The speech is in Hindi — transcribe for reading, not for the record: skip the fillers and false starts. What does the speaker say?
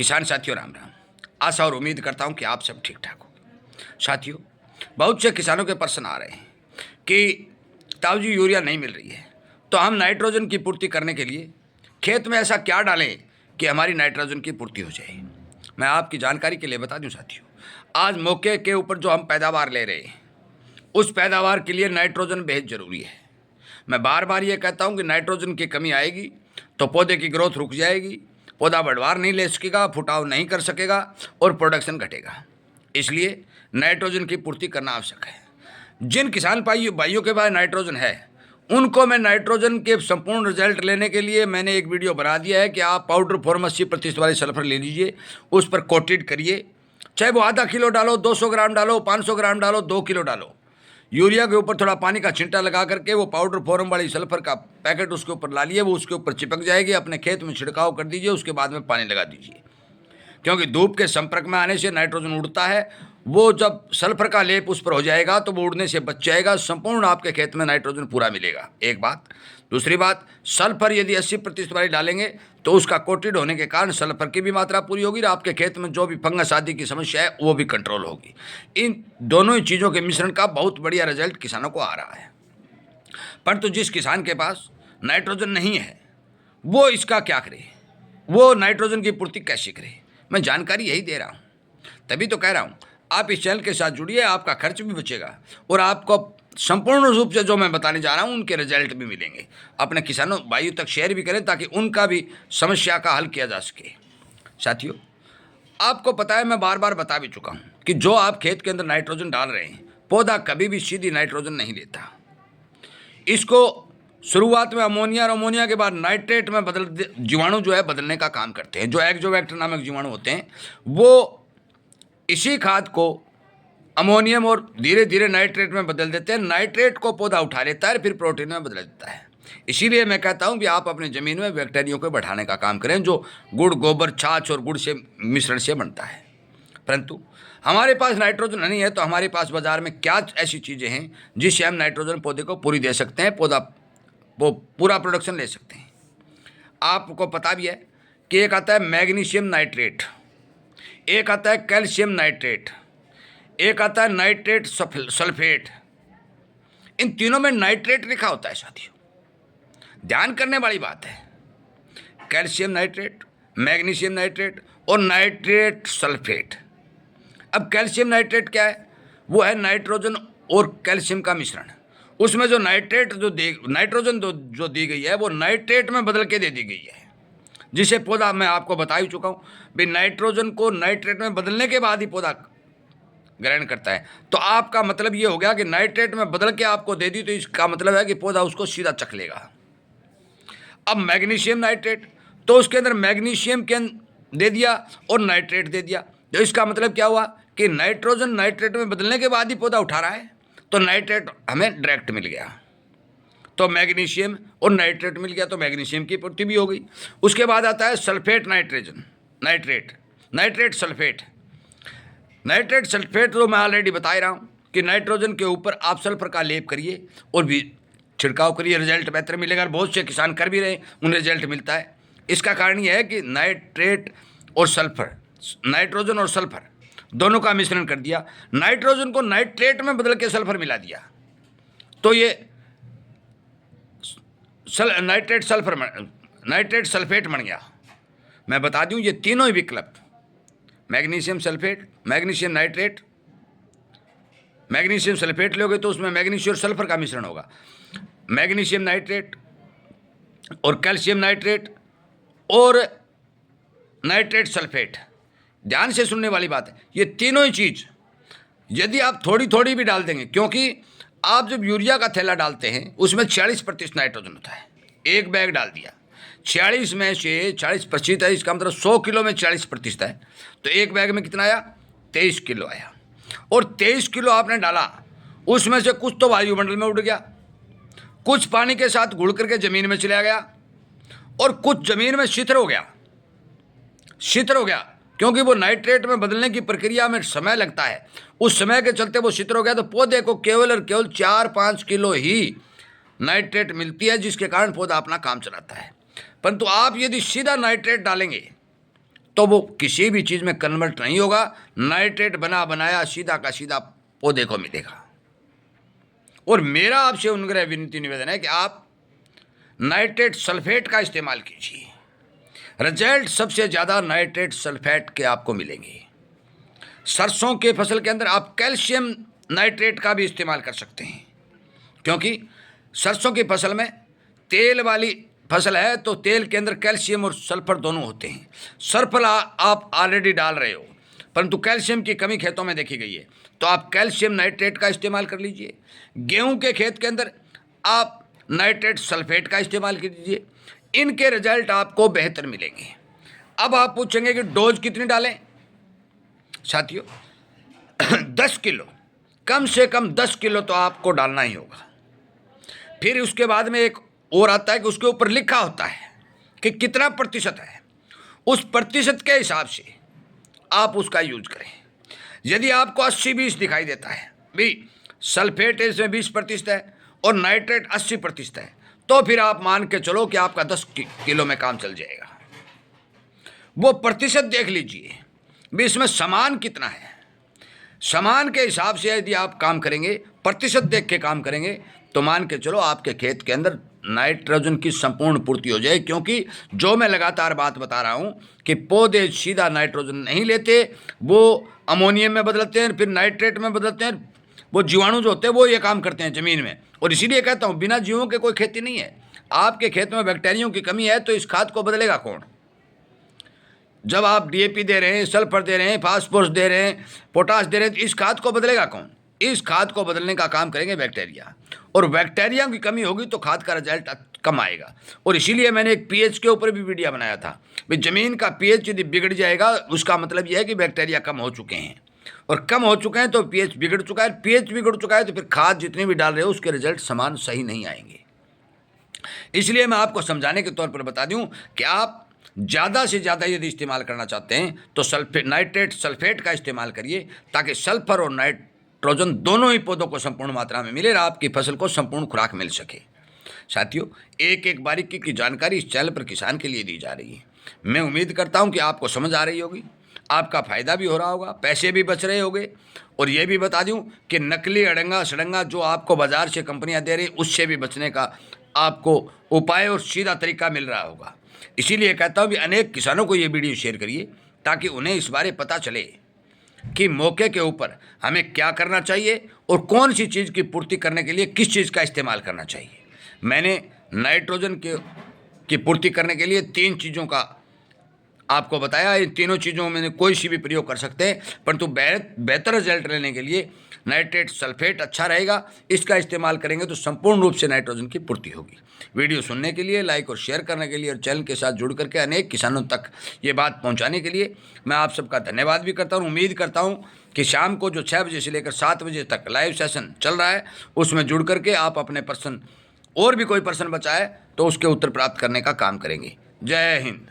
किसान साथियों राम राम। आशा और उम्मीद करता हूं कि आप सब ठीक ठाक हो। साथियों, बहुत से किसानों के प्रश्न आ रहे हैं कि ताऊ जी यूरिया नहीं मिल रही है, तो हम नाइट्रोजन की पूर्ति करने के लिए खेत में ऐसा क्या डालें कि हमारी नाइट्रोजन की पूर्ति हो जाए। मैं आपकी जानकारी के लिए बता दूं साथियों, आज मौके के ऊपर जो हम पैदावार ले रहे हैं उस पैदावार के लिए नाइट्रोजन बेहद ज़रूरी है। मैं बार बार ये कहता हूं कि नाइट्रोजन की कमी आएगी तो पौधे की ग्रोथ रुक जाएगी, पौधा बढ़वार नहीं ले सकेगा, फुटाव नहीं कर सकेगा और प्रोडक्शन घटेगा। इसलिए नाइट्रोजन की पूर्ति करना आवश्यक है। जिन किसान भाइयों के पास नाइट्रोजन है उनको मैं नाइट्रोजन के संपूर्ण रिजल्ट लेने के लिए मैंने एक वीडियो बना दिया है कि आप पाउडर फॉर्म 80% वाली सल्फर ले लीजिए, उस पर कोटेड करिए, चाहे वो आधा किलो डालो, 200 ग्राम डालो, 500 ग्राम डालो, 2 किलो डालो। यूरिया के ऊपर थोड़ा पानी का छिंटा लगा करके वो पाउडर फॉर्म वाली सल्फर का पैकेट उसके ऊपर ला लिए, वो उसके ऊपर चिपक जाएगी। अपने खेत में छिड़काव कर दीजिए, उसके बाद में पानी लगा दीजिए, क्योंकि धूप के संपर्क में आने से नाइट्रोजन उड़ता है। वो जब सल्फर का लेप उस पर हो जाएगा तो वो उड़ने से बच जाएगा, संपूर्ण आपके खेत में नाइट्रोजन पूरा मिलेगा। एक बात। दूसरी बात, सल्फर यदि 80% वाली डालेंगे तो उसका कोटेड होने के कारण सल्फर की भी मात्रा पूरी होगी और आपके खेत में जो भी फंगस आदि की समस्या है वो भी कंट्रोल होगी। इन दोनों ही चीज़ों के मिश्रण का बहुत बढ़िया रिजल्ट किसानों को आ रहा है। परंतु जिस किसान के पास नाइट्रोजन नहीं है वो इसका क्या करे, वो नाइट्रोजन की पूर्ति कैसे करे, मैं जानकारी यही दे रहा हूँ। तभी तो कह रहा हूँ आप इस चैनल के साथ जुड़िए, आपका खर्च भी बचेगा और आपको संपूर्ण रूप से जो मैं बताने जा रहा हूँ उनके रिजल्ट भी मिलेंगे। अपने किसानों भाइयों तक शेयर भी करें ताकि उनका भी समस्या का हल किया जा सके। साथियों, आपको पता है, मैं बार बार बता भी चुका हूँ कि जो आप खेत के अंदर नाइट्रोजन डाल रहे हैं, पौधा कभी भी सीधी नाइट्रोजन नहीं लेता। इसको शुरुआत में अमोनिया और अमोनिया के बाद नाइट्रेट में जीवाणु जो है बदलने का काम करते हैं। जो एक्जोवैक्टर नामक जीवाणु होते हैं वो इसी खाद को अमोनियम और धीरे धीरे नाइट्रेट में बदल देते हैं। नाइट्रेट को पौधा उठा लेता है, फिर प्रोटीन में बदल देता है। इसीलिए मैं कहता हूं कि आप अपनी ज़मीन में बैक्टीरिया को बढ़ाने का काम करें, जो गुड़, गोबर, छाछ और गुड़ से मिश्रण से बनता है। परंतु हमारे पास नाइट्रोजन नहीं है तो हमारे पास बाज़ार में क्या ऐसी चीज़ें हैं जिससे हम नाइट्रोजन पौधे को पूरी दे सकते हैं, पौधा वो पूरा प्रोडक्शन ले सकते हैं। आपको पता भी है कि एक आता है मैग्नीशियम नाइट्रेट, एक आता है कैल्शियम नाइट्रेट, एक आता है नाइट्रेट सल्फेट। इन तीनों में नाइट्रेट लिखा होता है साथियों, ध्यान करने वाली बात है। कैल्शियम नाइट्रेट, मैग्नीशियम नाइट्रेट और नाइट्रेट सल्फेट। अब कैल्शियम नाइट्रेट क्या है? वो है नाइट्रोजन और कैल्शियम का मिश्रण। उसमें जो नाइट्रोजन जो दी गई है वो नाइट्रेट में बदल के दे दी गई है, जिसे पौधा, मैं आपको बता ही चुका हूँ भाई, नाइट्रोजन को नाइट्रेट में बदलने के बाद ही पौधा ग्रहण करता है। तो आपका मतलब ये हो गया कि नाइट्रेट में बदल के आपको दे दी तो इसका मतलब है कि पौधा उसको सीधा चख लेगा। अब मैग्नीशियम नाइट्रेट, तो उसके अंदर मैग्नीशियम के दे दिया और नाइट्रेट दे दिया, तो इसका मतलब क्या हुआ कि नाइट्रोजन नाइट्रेट में बदलने के बाद ही पौधा उठा रहा है, तो नाइट्रेट हमें डायरेक्ट मिल गया, तो मैग्नीशियम और नाइट्रेट मिल गया, तो मैग्नीशियम की पूर्ति भी हो गई। उसके बाद आता है sulphate nitrate sulphate. Nitrate sulphate तो मैं ऑलरेडी बता ही रहा हूँ कि नाइट्रोजन के ऊपर आप सल्फर का लेप करिए और भी छिड़काव करिए, रिजल्ट बेहतर मिलेगा। बहुत से किसान कर भी रहे, उन्हें रिजल्ट मिलता है। इसका कारण यह है कि नाइट्रेट और सल्फर, नाइट्रोजन और सल्फर दोनों का मिश्रण कर दिया, नाइट्रोजन को नाइट्रेट में बदल के सल्फर मिला दिया, तो ये नाइट्रेट सल्फेट बन गया। मैं बता दूं ये तीनों ही विकल्प, magnesium sulphate, magnesium nitrate, magnesium sulphate लोगे तो उसमें मैग्नीशियम और सल्फर का मिश्रण होगा, मैग्नीशियम नाइट्रेट और कैल्शियम नाइट्रेट और नाइट्रेट सल्फेट। ध्यान से सुनने वाली बात है, ये तीनों ही चीज़ यदि आप थोड़ी थोड़ी भी डाल देंगे, क्योंकि आप जब यूरिया का थैला डालते हैं उसमें 40% नाइट्रोजन होता है। एक बैग डाल दिया, 46 में से 40% है, इसका मतलब 100 किलो में 40% है, तो एक बैग में कितना आया? 23 किलो आया। और 23 किलो आपने डाला, उसमें से कुछ तो वायुमंडल में उड़ गया, कुछ पानी के साथ घुल करके ज़मीन में चला गया और कुछ ज़मीन में शिथिल हो गया, क्योंकि वो नाइट्रेट में बदलने की प्रक्रिया में समय लगता है। उस समय के चलते वो शिथिल हो गया, तो पौधे को केवल और केवल 4-5 किलो ही नाइट्रेट मिलती है, जिसके कारण पौधा अपना काम चलाता है। परंतु आप यदि सीधा नाइट्रेट डालेंगे तो वो किसी भी चीज़ में कन्वर्ट नहीं होगा। नाइट्रेट बना बनाया सीधा का सीधा पौधे को मिलेगा। और मेरा आपसे अनुग्रह विनती निवेदन है कि आप नाइट्रेट सल्फेट का इस्तेमाल कीजिए। रिजल्ट सबसे ज़्यादा नाइट्रेट सल्फेट के आपको मिलेंगे। सरसों के फसल के अंदर आप कैल्शियम नाइट्रेट का भी इस्तेमाल कर सकते हैं, क्योंकि सरसों की फसल में तेल वाली फसल है तो तेल के अंदर कैल्शियम और सल्फर दोनों होते हैं। सल्फर आप ऑलरेडी डाल रहे हो, परंतु कैल्शियम की कमी खेतों में देखी गई है, तो आप कैल्शियम नाइट्रेट का इस्तेमाल कर लीजिए। गेहूं के खेत के अंदर आप नाइट्रेट सल्फेट का इस्तेमाल कीजिए। इनके रिजल्ट आपको बेहतर मिलेंगे। अब आप पूछेंगे कि डोज कितनी डालें? साथियों 10 किलो, कम से कम 10 किलो तो आपको डालना ही होगा। फिर उसके बाद में एक और आता है कि उसके ऊपर लिखा होता है कि कितना प्रतिशत है। उस प्रतिशत के हिसाब से आप उसका यूज करें। यदि आपको 80-20 दिखाई देता है, भी सल्फेट इसमें 20% है और नाइट्रेट 80% है, तो फिर आप मान के चलो कि आपका 10 किलो में काम चल जाएगा। वो प्रतिशत देख लीजिए भी इसमें समान कितना है। समान के हिसाब से यदि आप काम करेंगे, प्रतिशत देख के काम करेंगे, तो मान के चलो आपके खेत के अंदर नाइट्रोजन की संपूर्ण पूर्ति हो जाए। क्योंकि जो मैं लगातार बात बता रहा हूँ कि पौधे सीधा नाइट्रोजन नहीं लेते, वो अमोनियम में बदलते हैं, फिर नाइट्रेट में बदलते हैं। वो जीवाणु जो होते हैं वो ये काम करते हैं ज़मीन में। और इसीलिए कहता हूँ बिना जीवों के कोई खेती नहीं है। आपके खेत में बैक्टीरियों की कमी है तो इस खाद को बदलेगा कौन? जब आप डीएपी दे रहे हैं, सल्फर दे रहे हैं, फास्फोरस दे रहे हैं, पोटास दे रहे हैं, तो इस खाद को बदलेगा कौन? इस खाद को बदलने का काम करेंगे बैक्टीरिया। और बैक्टीरिया की कमी होगी तो खाद का रिजल्ट कम आएगा। और इसीलिए मैंने एक पीएच के ऊपर भी वीडियो बनाया था। भाई ज़मीन का पीएच यदि बिगड़ जाएगा उसका मतलब यह है कि बैक्टीरिया कम हो चुके हैं, और कम हो चुके हैं तो पीएच बिगड़ चुका है। पीएच बिगड़ चुका है तो फिर खाद जितनी भी डाल रहे हो उसके रिजल्ट समान सही नहीं आएंगे। इसलिए मैं आपको समझाने के तौर पर बता दूं कि आप ज़्यादा से ज़्यादा यदि इस्तेमाल करना चाहते हैं तो नाइट्रेट सल्फेट का इस्तेमाल करिए, ताकि सल्फर और नाइट्रोजन दोनों ही पौधों को संपूर्ण मात्रा में मिले और आपकी फसल को संपूर्ण खुराक मिल सके। साथियों, एक एक बारीकी की जानकारी इस चैनल पर किसान के लिए दी जा रही है। मैं उम्मीद करता हूं कि आपको समझ आ रही होगी, आपका फ़ायदा भी हो रहा होगा, पैसे भी बच रहे होंगे। और ये भी बता दूं कि नकली अड़ंगा सड़ंगा जो आपको बाज़ार से कंपनियां दे रही उससे भी बचने का आपको उपाय और सीधा तरीका मिल रहा होगा। इसीलिए कहता हूँ कि अनेक किसानों को ये वीडियो शेयर करिए, ताकि उन्हें इस बारे पता चले कि मौके के ऊपर हमें क्या करना चाहिए और कौन सी चीज़ की पूर्ति करने के लिए किस चीज़ का इस्तेमाल करना चाहिए। मैंने नाइट्रोजन की पूर्ति करने के लिए 3 चीज़ों का आपको बताया। इन तीनों चीज़ों में कोई सी भी प्रयोग कर सकते हैं, परंतु बेहतर रिजल्ट लेने के लिए नाइट्रेट सल्फेट अच्छा रहेगा। इसका इस्तेमाल करेंगे तो संपूर्ण रूप से नाइट्रोजन की पूर्ति होगी। वीडियो सुनने के लिए, लाइक और शेयर करने के लिए और चैनल के साथ जुड़ करके अनेक किसानों तक ये बात पहुंचाने के लिए मैं आप सबका धन्यवाद भी करता हूं। उम्मीद करता हूं कि शाम को जो 6 बजे से लेकर 7 बजे तक लाइव सेशन चल रहा है उसमें जुड़ करके आप अपने प्रश्न और भी कोई प्रश्न बचा है तो उसके उत्तर प्राप्त करने का काम करेंगे। जय हिंद।